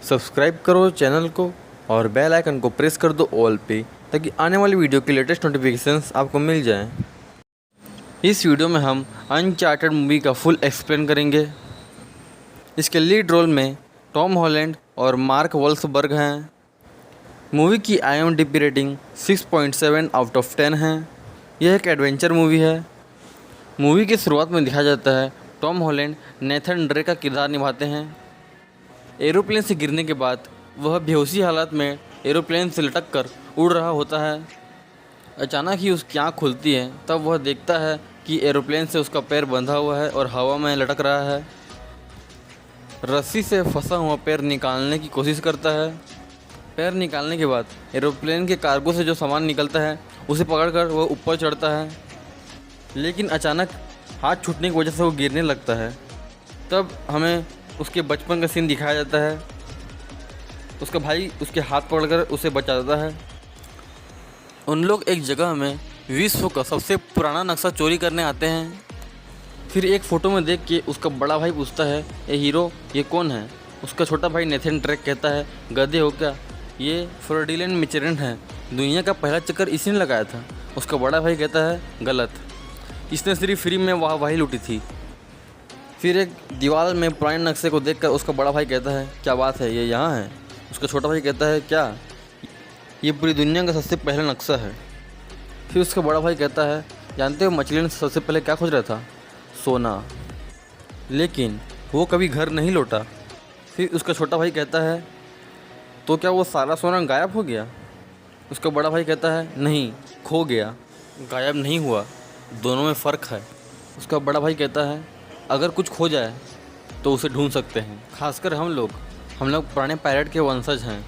Subscribe करो channel को और बेल आइकन को प्रेस कर दो ऑल पे, ताकि आने वाली वीडियो की लेटेस्ट नोटिफिकेशंस आपको मिल जाएं। इस वीडियो में हम अनचार्टेड मूवी का फुल एक्सप्लेन करेंगे। इसके लीड रोल में टॉम हॉलैंड और मार्क वॉल्सबर्ग हैं। मूवी की IMDb रेटिंग 6.7 आउट ऑफ 10 है। यह एक एडवेंचर मूवी है। मूवी की शुरुआत में दिखाया जाता है टॉम हॉलैंड नेथन ड्रेक का किरदार निभाते हैं। एरोप्लेन से गिरने के बाद वह बेहोशी हालत में एरोप्लेन से लटक कर उड़ रहा होता है। अचानक ही उसकी आँख खुलती है, तब वह देखता है कि एरोप्लेन से उसका पैर बंधा हुआ है और हवा में लटक रहा है। रस्सी से फंसा हुआ पैर निकालने की कोशिश करता है। पैर निकालने के बाद एरोप्लेन के कार्गो से जो सामान निकलता है उसे पकड़कर वह ऊपर चढ़ता है, लेकिन अचानक हाथ छूटने की वजह से वो गिरने लगता है। तब हमें उसके बचपन का सीन दिखाया जाता है। उसका भाई उसके हाथ पकड़कर उसे बचा देता है। उन लोग एक जगह में विश्व का सबसे पुराना नक्शा चोरी करने आते हैं। फिर एक फ़ोटो में देख के उसका बड़ा भाई पूछता है, ये हीरो ये कौन है? उसका छोटा भाई नेथन ड्रेक कहता है, गधे हो क्या, ये फर्डिनैंड मिचेरन है, दुनिया का पहला चक्कर इसी ने लगाया था। उसका बड़ा भाई कहता है, गलत, इसने सिर्फ फ्री में वाहवाही लूटी थी। फिर एक दीवार में पुराने नक्शे को देखकर उसका बड़ा भाई कहता है, क्या बात है, ये यहाँ है? उसका छोटा भाई कहता है, क्या, ये पूरी दुनिया का सबसे पहला नक्शा है। फिर उसका बड़ा भाई कहता है, जानते हो मछली ने सबसे पहले क्या खोज रहा था? सोना, लेकिन वो कभी घर नहीं लौटा। फिर उसका छोटा भाई कहता है, तो क्या वो सारा सोना गायब हो गया? उसका बड़ा भाई कहता है, नहीं, खो गया, गायब नहीं हुआ, दोनों में फ़र्क है। उसका बड़ा भाई कहता है, अगर कुछ खो जाए तो उसे ढूंढ सकते हैं, खासकर हम लोग पुराने पायलट के वंशज हैं।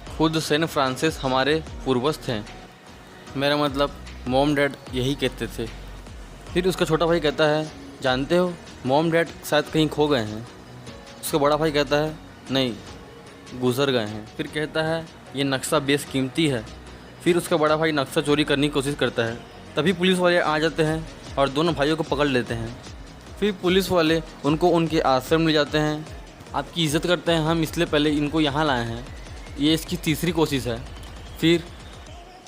खुद सेंट फ्रांसिस हमारे पूर्वज थे। मेरा मतलब मॉम डैड यही कहते थे। फिर उसका छोटा भाई कहता है, जानते हो मॉम डैड शायद कहीं खो गए हैं। उसका बड़ा भाई कहता है, नहीं, गुजर गए हैं। फिर कहता है, ये नक्शा बेस कीमती है। फिर उसका बड़ा भाई नक्शा चोरी करने की कोशिश करता है। तभी पुलिस वाले आ जाते हैं और दोनों भाइयों को पकड़ लेते हैं। फिर पुलिस वाले उनको उनके आश्रम ले जाते हैं। आपकी इज़्ज़त करते हैं, हम इसलिए पहले इनको यहाँ लाए हैं, ये इसकी तीसरी कोशिश है। फिर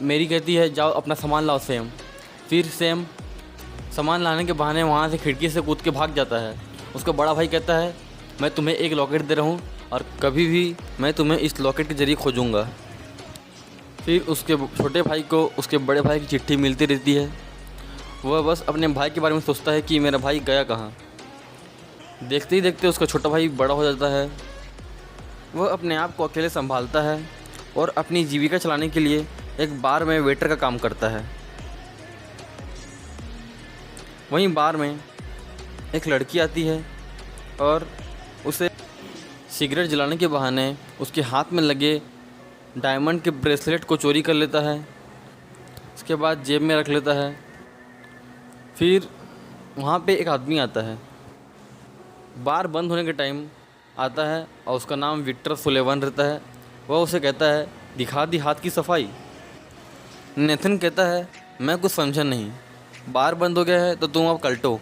मेरी कहती है, जाओ अपना सामान लाओ सैम। फिर सैम सामान लाने के बहाने वहाँ से खिड़की से कूद के भाग जाता है। उसका बड़ा भाई कहता है, मैं तुम्हें एक लॉकेट दे रहा हूँ और कभी भी मैं तुम्हें इस लॉकेट के ज़रिए खोजूँगा। फिर उसके छोटे भाई को उसके बड़े भाई की चिट्ठी मिलती रहती है। वह बस अपने भाई के बारे में सोचता है कि मेरा भाई गया कहाँ। देखते ही देखते उसका छोटा भाई बड़ा हो जाता है। वह अपने आप को अकेले संभालता है और अपनी जीविका चलाने के लिए एक बार में वेटर का काम करता है। वहीं बार में एक लड़की आती है और उसे सिगरेट जलाने के बहाने उसके हाथ में लगे डायमंड के ब्रेसलेट को चोरी कर लेता है। उसके बाद जेब में रख लेता है। फिर वहाँ पे एक आदमी आता है। बार बंद होने के टाइम आता है और उसका नाम विक्टर सुलेवन रहता है। वह उसे कहता है, दिखा दी हाथ की सफाई। नेथन कहता है, मैं कुछ समझा नहीं, बार बंद हो गया है तो तुम अब कल्टो।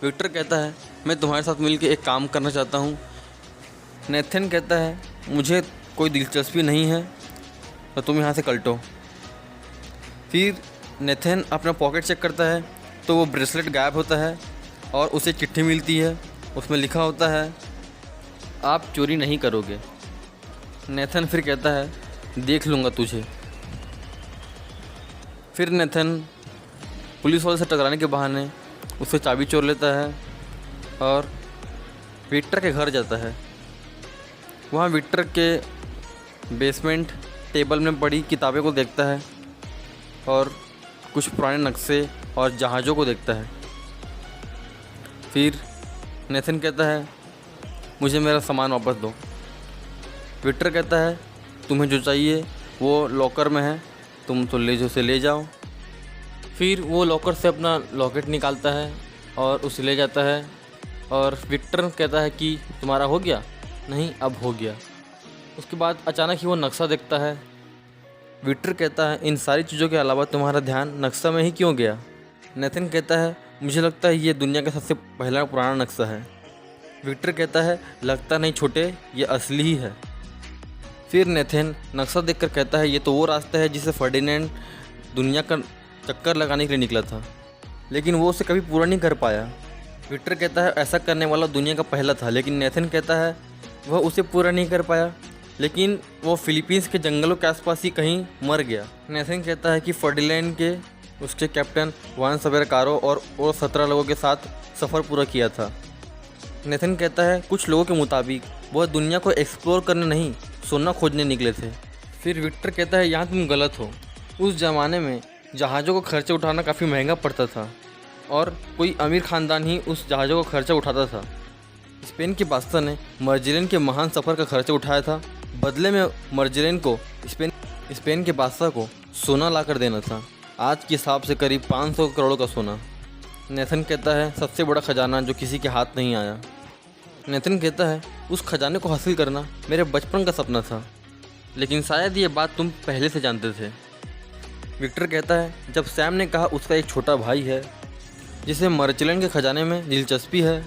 विक्टर कहता है, मैं तुम्हारे साथ मिलकर एक काम करना चाहता हूँ। नेथन कहता है, मुझे कोई दिलचस्पी नहीं है, तो तुम यहाँ से कल्टो। फिर नेथन अपना पॉकेट चेक करता है तो वो ब्रेसलेट गायब होता है और उसे चिट्ठी मिलती है। उसमें लिखा होता है, आप चोरी नहीं करोगे। नेथन फिर कहता है, देख लूँगा तुझे। फिर नेथन पुलिस वाले से टकराने के बहाने उससे चाबी चोर लेता है और विक्टर के घर जाता है। वहाँ विक्टर के बेसमेंट टेबल में पड़ी किताबें को देखता है और कुछ पुराने नक्शे और जहाज़ों को देखता है। फिर नेथन कहता है, मुझे मेरा सामान वापस दो। विक्टर कहता है, तुम्हें जो चाहिए वो लॉकर में है, तुम तो ले जाओ। फिर वो लॉकर से अपना लॉकेट निकालता है और उसे ले जाता है और विक्टर कहता है कि तुम्हारा हो गया? नहीं, अब हो गया। उसके बाद अचानक ही वो नक्शा देखता है। विक्टर कहता है, इन सारी चीज़ों के अलावा तुम्हारा ध्यान नक्शा में ही क्यों गया? नेथन कहता है, मुझे लगता है ये दुनिया का सबसे पहला पुराना नक्शा है। विक्टर कहता है, लगता नहीं छोटे, ये असली ही है। फिर नेथन नक्शा देखकर कहता है ये तो वो रास्ता है जिसे फर्डिनेंड दुनिया का चक्कर लगाने के लिए निकला था, लेकिन वो उसे कभी पूरा नहीं कर पाया। विक्टर कहता है ऐसा करने वाला दुनिया का पहला था, लेकिन नेथन कहता है वह उसे पूरा नहीं कर पाया, लेकिन वो फिलीपींस के जंगलों के आसपास ही कहीं मर गया। नेथन कहता है कि फर्डिनेंड के उसके कैप्टन वान सबेरकारो और 17 लोगों के साथ सफ़र पूरा किया था। नेथन कहता है कुछ लोगों के मुताबिक वह दुनिया को एक्सप्लोर करने नहीं, सोना खोजने निकले थे। फिर विक्टर कहता है यहाँ तुम गलत हो। उस ज़माने में जहाज़ों को खर्चा उठाना काफ़ी महंगा पड़ता था और कोई अमीर ख़ानदान ही उस जहाज़ों का खर्चा उठाता था। स्पेन के बादशाह ने मर्जेलिन के महान सफ़र का खर्चा उठाया था। बदले में मर्जेलिन को स्पेन के बादशाह को सोना ला कर देना था, आज के हिसाब से करीब 500 करोड़ का सोना। नेथन कहता है सबसे बड़ा खजाना जो किसी के हाथ नहीं आया। नेथन कहता है उस खजाने को हासिल करना मेरे बचपन का सपना था, लेकिन शायद ये बात तुम पहले से जानते थे। विक्टर कहता है जब सैम ने कहा उसका एक छोटा भाई है जिसे मर्जेलिन के खजाने में दिलचस्पी है।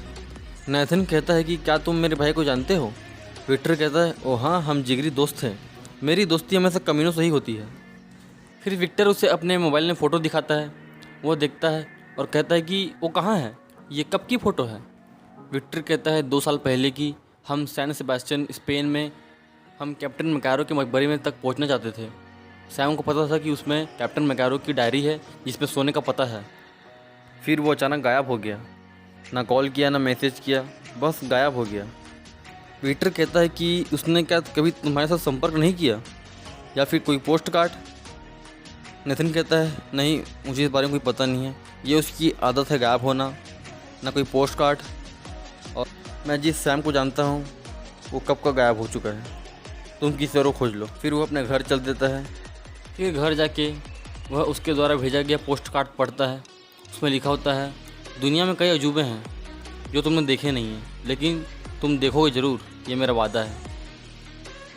नेथन कहता है कि क्या तुम मेरे भाई को जानते हो? विक्टर कहता है ओ हाँ, हम जिगरी दोस्त हैं, मेरी दोस्ती हमेशा कमीनों से ही होती है। फिर विक्टर उसे अपने मोबाइल में फ़ोटो दिखाता है। वो देखता है और कहता है कि वो कहाँ है, ये कब की फ़ोटो है? विक्टर कहता है 2 साल पहले की। हम सैन सेबास्टियन स्पेन में हम कैप्टन मैकारो के मकबरे में तक पहुंचना चाहते थे। सैम को पता था कि उसमें कैप्टन मैकारो की डायरी है जिसमें सोने का पता है। फिर वो अचानक गायब हो गया, ना कॉल किया ना मैसेज किया, बस गायब हो गया। विक्टर कहता है कि उसने क्या कभी तुम्हारे साथ संपर्क नहीं किया या फिर कोई पोस्ट कार्ड? नेथन कहता है नहीं, मुझे इस बारे में कोई पता नहीं है, ये उसकी आदत है गायब होना, ना कोई पोस्ट कार्ड। और मैं जिस सैम को जानता हूँ वो कब का गायब हो चुका है, तुम किसी और को खोज लो। फिर वो अपने घर चल देता है। फिर घर जाके वह उसके द्वारा भेजा गया पोस्ट कार्ड पढ़ता है। उसमें लिखा होता है दुनिया में कई अजूबे हैं जो तुमने देखे नहीं हैं, लेकिन तुम देखोगे ज़रूर, ये मेरा वादा है।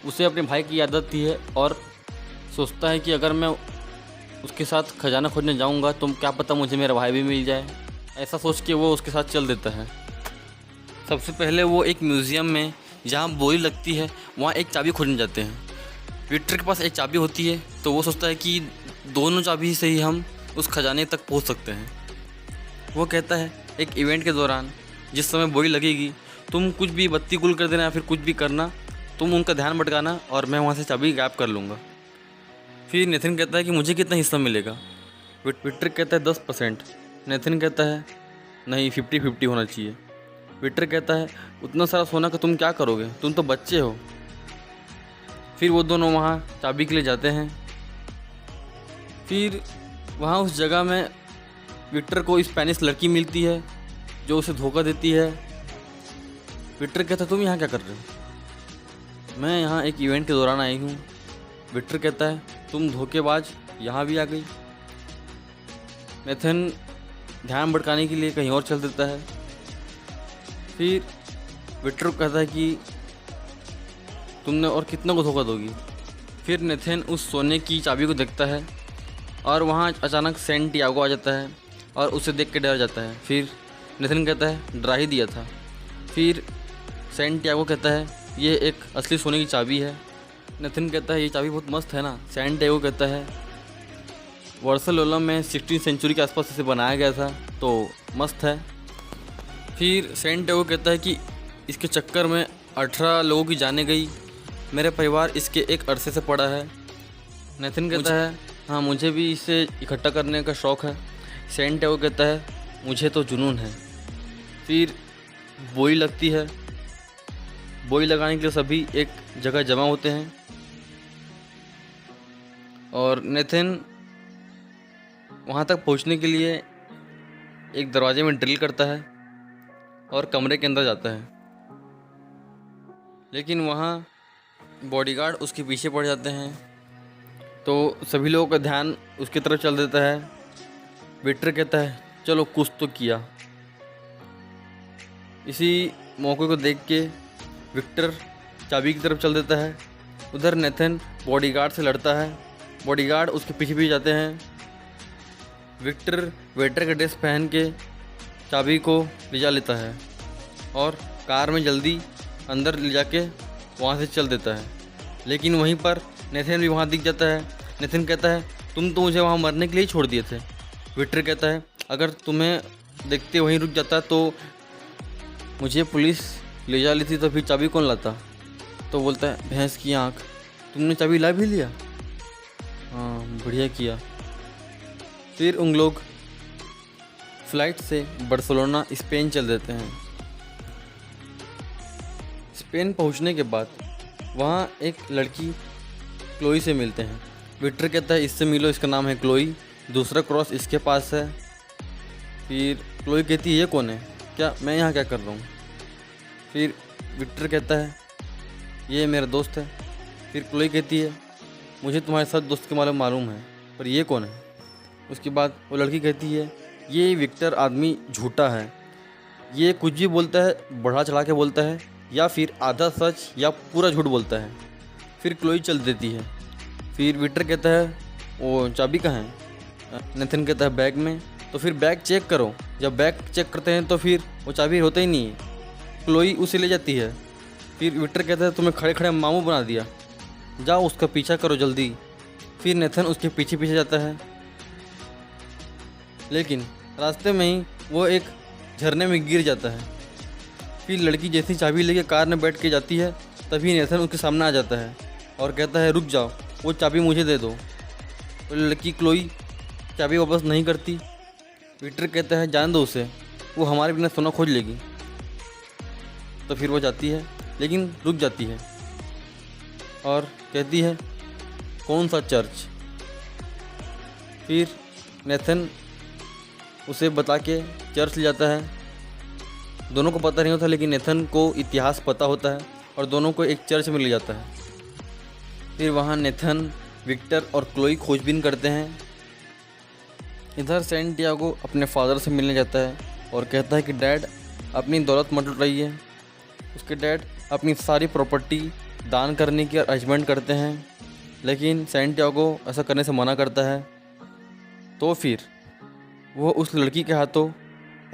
उसे अपने भाई की आदत आती है और सोचता है कि अगर मैं उसके साथ खजाना खोजने जाऊंगा तो क्या पता मुझे मेरा भाई भी मिल जाए। ऐसा सोच के वो उसके साथ चल देता है। सबसे पहले वो एक म्यूज़ियम में जहाँ बोली लगती है वहाँ एक चाबी खोजने जाते हैं। विक्टर के पास एक चाबी होती है तो वो सोचता है कि दोनों चाबी से ही हम उस खजाने तक पहुँच सकते हैं। वो कहता है एक इवेंट के दौरान जिस समय बोली लगेगी तुम कुछ भी बत्ती गुल कर देना या फिर कुछ भी करना, तुम उनका ध्यान भटकाना और मैं वहाँ से चाबी गायब कर लूँगा। फिर नेथन कहता है कि मुझे कितना हिस्सा मिलेगा? विक्टर कहता है 10%। नेथन कहता है नहीं, 50-50 होना चाहिए। विक्टर कहता है उतना सारा सोना का तुम क्या करोगे, तुम तो बच्चे हो। फिर वो दोनों वहाँ चाबी के लिए जाते हैं। फिर वहाँ उस जगह में विक्टर को स्पेनिश लड़की मिलती है जो उसे धोखा देती है। विक्टर कहता है तुम यहाँ क्या कर रहे हो? मैं यहाँ एक इवेंट के दौरान आई हूँ। विक्टर कहता है तुम धोखेबाज, यहाँ भी आ गई। नेथन ध्यान भटकाने के लिए कहीं और चल देता है। फिर विक्टर कहता है कि तुमने और कितना को धोखा दोगी? फिर नेथन उस सोने की चाबी को देखता है और वहाँ अचानक सैंटियागो आ जाता है और उसे देख के डर जाता है। फिर नेथन कहता है डरा ही दिया था। फिर सैंटियागो कहता है ये एक असली सोने की चाबी है। नेथन कहता है ये चाबी बहुत मस्त है ना। सैंटियागो कहता है बार्सिलोना में 16वीं सेंचुरी के आसपास इसे बनाया गया था, तो मस्त है। फिर सैंटियागो कहता है कि इसके चक्कर में 18 लोगों की जाने गई, मेरा परिवार इसके एक अरसे से पड़ा है। नेथन कहता है हाँ, मुझे भी इसे इकट्ठा करने का शौक़ है। सैंटियागो कहता है मुझे तो जुनून है। फिर बोली लगती है। बोली लगाने के लिए सभी एक जगह जमा होते हैं और नेथन वहाँ तक पहुँचने के लिए एक दरवाजे में ड्रिल करता है और कमरे के अंदर जाता है, लेकिन वहाँ बॉडीगार्ड उसके पीछे पड़ जाते हैं तो सभी लोगों का ध्यान उसकी तरफ चल देता है। विक्टर कहता है चलो कुछ तो किया। इसी मौके को देख के विक्टर चाबी की तरफ चल देता है। उधर नेथन बॉडीगार्ड से लड़ता है। बॉडीगार्ड उसके पीछे पीछे जाते हैं। विक्टर वेटर का ड्रेस पहन के चाबी को ले जा लेता है और कार में जल्दी अंदर ले जाके वहाँ से चल देता है। लेकिन वहीं पर नेथन भी वहाँ दिख जाता है। नेथन कहता है तुम तो मुझे वहाँ मरने के लिए ही छोड़ दिए थे। विक्टर कहता है अगर तुम्हें देखते वहीं रुक जाता तो मुझे पुलिस ले जा लेती तो फिर चाबी कौन लाता। तो बोलता है भैंस की आँख, तुमने चाबी ला भी लिया, हाँ बढ़िया किया। फिर उन लोग फ्लाइट से बार्सिलोना स्पेन चल देते हैं। स्पेन पहुंचने के बाद वहाँ एक लड़की क्लोई से मिलते हैं। विक्टर कहता है इससे मिलो, इसका नाम है क्लोई, दूसरा क्रॉस इसके पास है। फिर क्लोई कहती है ये कौन है, क्या मैं यहाँ क्या कर रहा हूँ। फिर विक्टर कहता है ये मेरा दोस्त है। फिर क्लोई कहती है मुझे तुम्हारे साथ दोस्त के मालूम है, पर ये कौन है। उसके बाद वो लड़की कहती है ये विक्टर आदमी झूठा है, ये कुछ भी बोलता है बढ़ा चढ़ा के बोलता है, या फिर आधा सच या पूरा झूठ बोलता है। फिर क्लोई चल देती है। फिर विक्टर कहता है वो चाबी कहाँ है। नेथन कहता है बैग में। तो फिर बैग चेक करो। जब बैग चेक करते हैं तो फिर वो चाबी होता ही नहीं है। क्लोई उसे ले जाती है। फिर विक्टर कहता है तुम्हें खड़े खड़े मामू बना दिया, जाओ उसका पीछा करो जल्दी। फिर नेथन उसके पीछे पीछे जाता है, लेकिन रास्ते में ही वो एक झरने में गिर जाता है। फिर लड़की जैसी चाबी लेके कार में बैठ के जाती है, तभी नेथन उसके सामने आ जाता है और कहता है रुक जाओ, वो चाबी मुझे दे दो। तो लड़की क्लोई चाबी वापस नहीं करती। विक्टर कहता है जान दो उसे, वो हमारे बिना सोना खोज लेगी। तो फिर वो जाती है, लेकिन रुक जाती है और कहती है कौन सा चर्च। फिर नेथन उसे बता के चर्च ले जाता है। दोनों को पता नहीं होता, लेकिन नेथन को इतिहास पता होता है और दोनों को एक चर्च में ले जाता है। फिर वहाँ नेथन, विक्टर और क्लोई खोजबीन करते हैं। इधर सैंटियागो अपने फादर से मिलने जाता है और कहता है कि डैड अपनी दौलत मत लुटाइए। उसके डैड अपनी सारी प्रॉपर्टी दान करने की अरेंजमेंट करते हैं, लेकिन सैंटियागो ऐसा करने से मना करता है। तो फिर वो उस लड़की के हाथों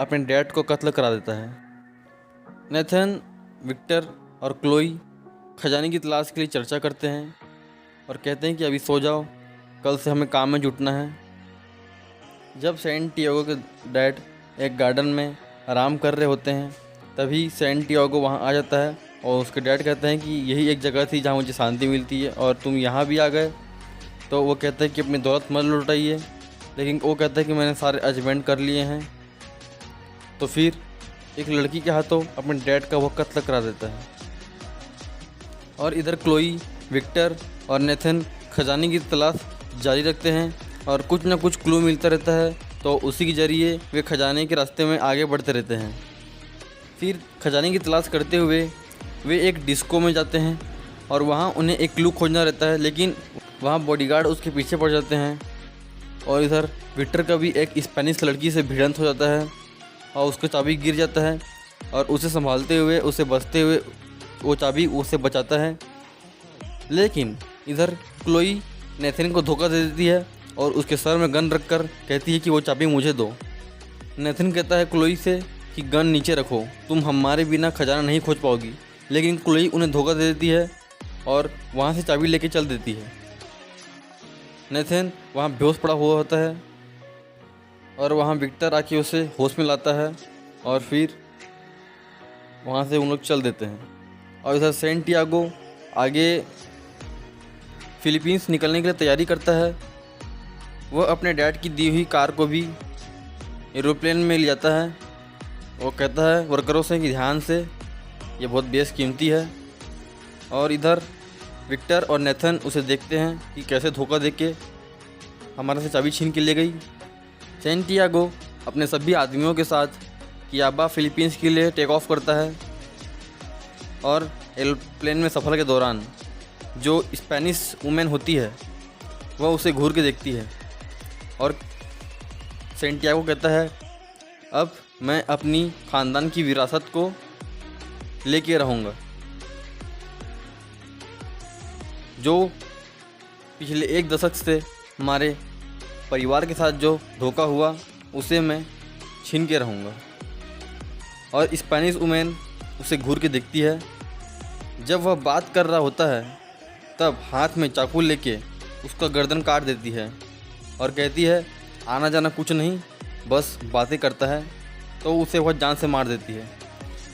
अपने डैड को कत्ल करा देता है। नेथन, विक्टर और क्लोई खजाने की तलाश के लिए चर्चा करते हैं और कहते हैं कि अभी सो जाओ, कल से हमें काम में जुटना है। जब सैंटियागो के डैड एक गार्डन में आराम कर रहे होते हैं, तभी सैंटियागो वहाँ आ जाता है और उसके डैड कहते हैं कि यही एक जगह थी जहाँ मुझे शांति मिलती है और तुम यहाँ भी आ गए। तो वो कहता है कि अपनी दौलत मत लुटाइए, लेकिन वो कहता है कि मैंने सारे अरेंजमेंट कर लिए हैं। तो फिर एक लड़की के हाथों अपने डैड का वो कत्ल करा देता है। और इधर क्लोई, विक्टर और नेथन खजाने की तलाश जारी रखते हैं और कुछ ना कुछ क्लू मिलता रहता है, तो उसी के ज़रिए वे खजाने के रास्ते में आगे बढ़ते रहते हैं। फिर खजाने की तलाश करते हुए वे एक डिस्को में जाते हैं और वहाँ उन्हें एक क्लू खोजना रहता है, लेकिन वहाँ बॉडीगार्ड उसके पीछे पड़ जाते हैं। और इधर विक्टर का भी एक स्पेनिश लड़की से भिड़ंत हो जाता है और उसका चाबी गिर जाता है और उसे संभालते हुए, उसे बचते हुए वो चाबी उसे बचाता है। लेकिन इधर क्लोई नेथन को धोखा दे देती है और उसके सर में गन रखकर कहती है कि वो चाबी मुझे दो। नेथन कहता है क्लोई से कि गन नीचे रखो, तुम हमारे बिना खजाना नहीं खोज पाओगी, लेकिन क्लोई उन्हें धोखा दे देती है और वहाँ से चाबी लेके चल देती है। नेथन वहाँ बेहोश पड़ा हुआ होता है और वहाँ विक्टर आके उसे होश में लाता है और फिर वहाँ से उन लोग चल देते हैं। और इधर सैंटियागो आगे फिलीपींस निकलने के लिए तैयारी करता है। वह अपने डैड की दी हुई कार को भी एरोप्लेन में ले जाता है। वो कहता है वर्करों से कि ध्यान से, ये बहुत बेशकीमती है। और इधर विक्टर और नेथन उसे देखते हैं कि कैसे धोखा देके हमारे से चाबी छीन के ले गई। सैंटियागो अपने सभी आदमियों के साथ कियाबा फिलीपींस के लिए टेक ऑफ करता है और एरोप्लेन में सफ़र के दौरान जो स्पेनिश वुमेन होती है वह उसे घूर के देखती है और सैंटियागो कहता है अब मैं अपनी ख़ानदान की विरासत को लेके रहूँगा। जो पिछले 1 दशक से हमारे परिवार के साथ जो धोखा हुआ उसे मैं छीन के रहूँगा। और स्पेनिश वुमेन उसे घूर के देखती है। जब वह बात कर रहा होता है तब हाथ में चाकू लेके उसका गर्दन काट देती है और कहती है आना जाना कुछ नहीं, बस बातें करता है। तो उसे वह जान से मार देती है।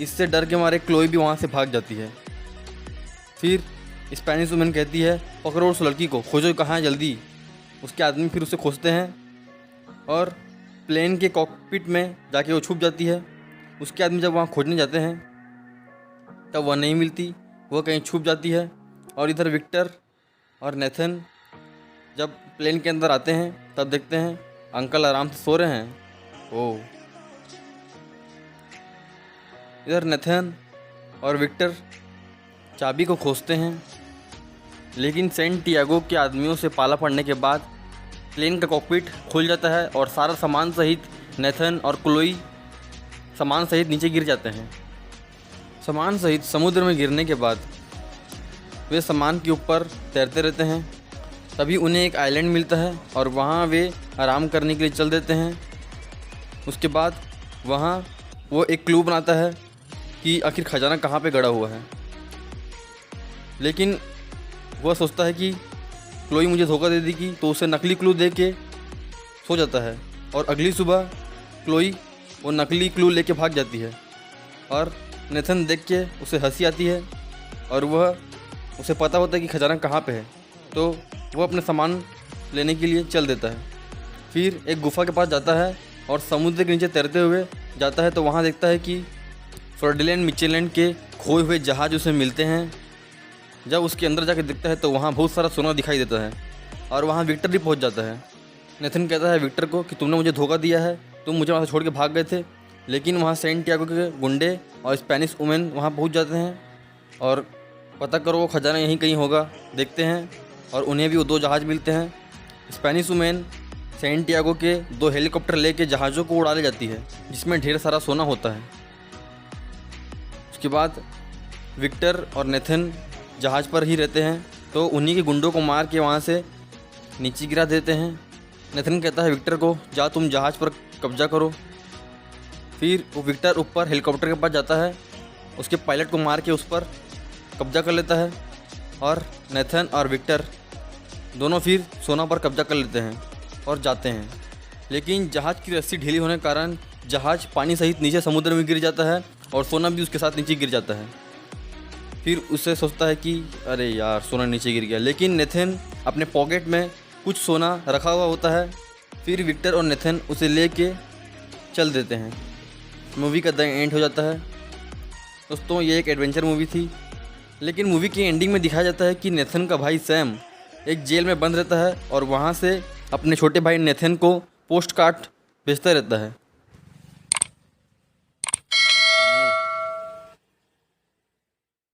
इससे डर के मारे क्लोई भी वहाँ से भाग जाती है। फिर स्पेनिश वुमेन कहती है पकड़ो उस लड़की को, खोजो कहाँ है जल्दी। उसके आदमी फिर उसे खोजते हैं और प्लेन के कॉकपिट में जाके वो छुप जाती है। उसके आदमी जब वहाँ खोजने जाते हैं तब वह नहीं मिलती, वह कहीं छुप जाती है। और इधर विक्टर और नेथन जब प्लेन के अंदर आते हैं तब देखते हैं अंकल आराम से सो रहे हैं। ओह, इधर नेथन और विक्टर चाबी को खोजते हैं, लेकिन सैंटियागो के आदमियों से पाला पड़ने के बाद प्लेन का कॉकपिट खुल जाता है और सारा सामान सहित नेथन और क्लोई सामान सहित नीचे गिर जाते हैं। सामान सहित समुद्र में गिरने के बाद वे सामान के ऊपर तैरते रहते हैं। तभी उन्हें एक आइलैंड मिलता है और वहाँ वे आराम करने के लिए चल देते हैं। उसके बाद वहाँ वो एक क्लू बनाता है कि आखिर खजाना कहाँ पे गड़ा हुआ है, लेकिन वह सोचता है कि क्लोई मुझे धोखा दे देगी, तो उसे नकली क्लू दे के सो जाता है। और अगली सुबह क्लोई वो नकली क्लू लेके भाग जाती है और नेथन देख के उसे हंसी आती है और उसे पता होता है कि खजाना कहाँ पे है, तो वह अपने सामान लेने के लिए चल देता है। फिर एक गुफा के पास जाता है और समुद्र के नीचे तैरते हुए जाता है, तो वहाँ देखता है कि फर्डिनैंड मिचेलैंड के खोए हुए जहाज़ उसे मिलते हैं। जब उसके अंदर जाके देखता है तो वहाँ बहुत सारा सोना दिखाई देता है और वहाँ विक्टर भी पहुँच जाता है। नेथन कहता है विक्टर को कि तुमने मुझे धोखा दिया है, तुम मुझे वहाँ से छोड़ के भाग गए थे। लेकिन वहाँ सैंटियागो के गुंडे और स्पेनिश वुमेन वहाँ पहुँच जाते हैं और पता करो वो खजाना यहीं कहीं होगा। देखते हैं और उन्हें भी वो 2 जहाज़ मिलते हैं। स्पेनिश वुमेन सैंटियागो के 2 हेलीकॉप्टर लेके जहाज़ों को उड़ा ले जाती है, जिसमें ढेर सारा सोना होता है। उसके बाद विक्टर और नेथन जहाज़ पर ही रहते हैं, तो उन्हीं के गुंडों को मार के वहाँ से नीचे गिरा देते हैं। नेथन कहता है विक्टर को जा तुम जहाज़ पर कब्जा करो। फिर वो विक्टर ऊपर हेलीकॉप्टर के पास जाता है, उसके पायलट को मार के उस पर कब्जा कर लेता है और नेथन और विक्टर दोनों फिर सोना पर कब्जा कर लेते हैं और जाते हैं। लेकिन जहाज़ की रस्सी ढीली होने के कारण जहाज़ पानी सहित नीचे समुद्र में गिर जाता है और सोना भी उसके साथ नीचे गिर जाता है। फिर उसे सोचता है कि अरे यार सोना नीचे गिर गया, लेकिन नेथन अपने पॉकेट में कुछ सोना रखा हुआ होता है। फिर विक्टर और नेथन उसे लेके चल देते हैं। मूवी का द एंड हो जाता है। दोस्तों ये एक एडवेंचर मूवी थी, लेकिन मूवी की एंडिंग में दिखाया जाता है कि नेथन का भाई सैम एक जेल में बंद रहता है और वहाँ से अपने छोटे भाई नेथन को पोस्ट कार्ड भेजता रहता है।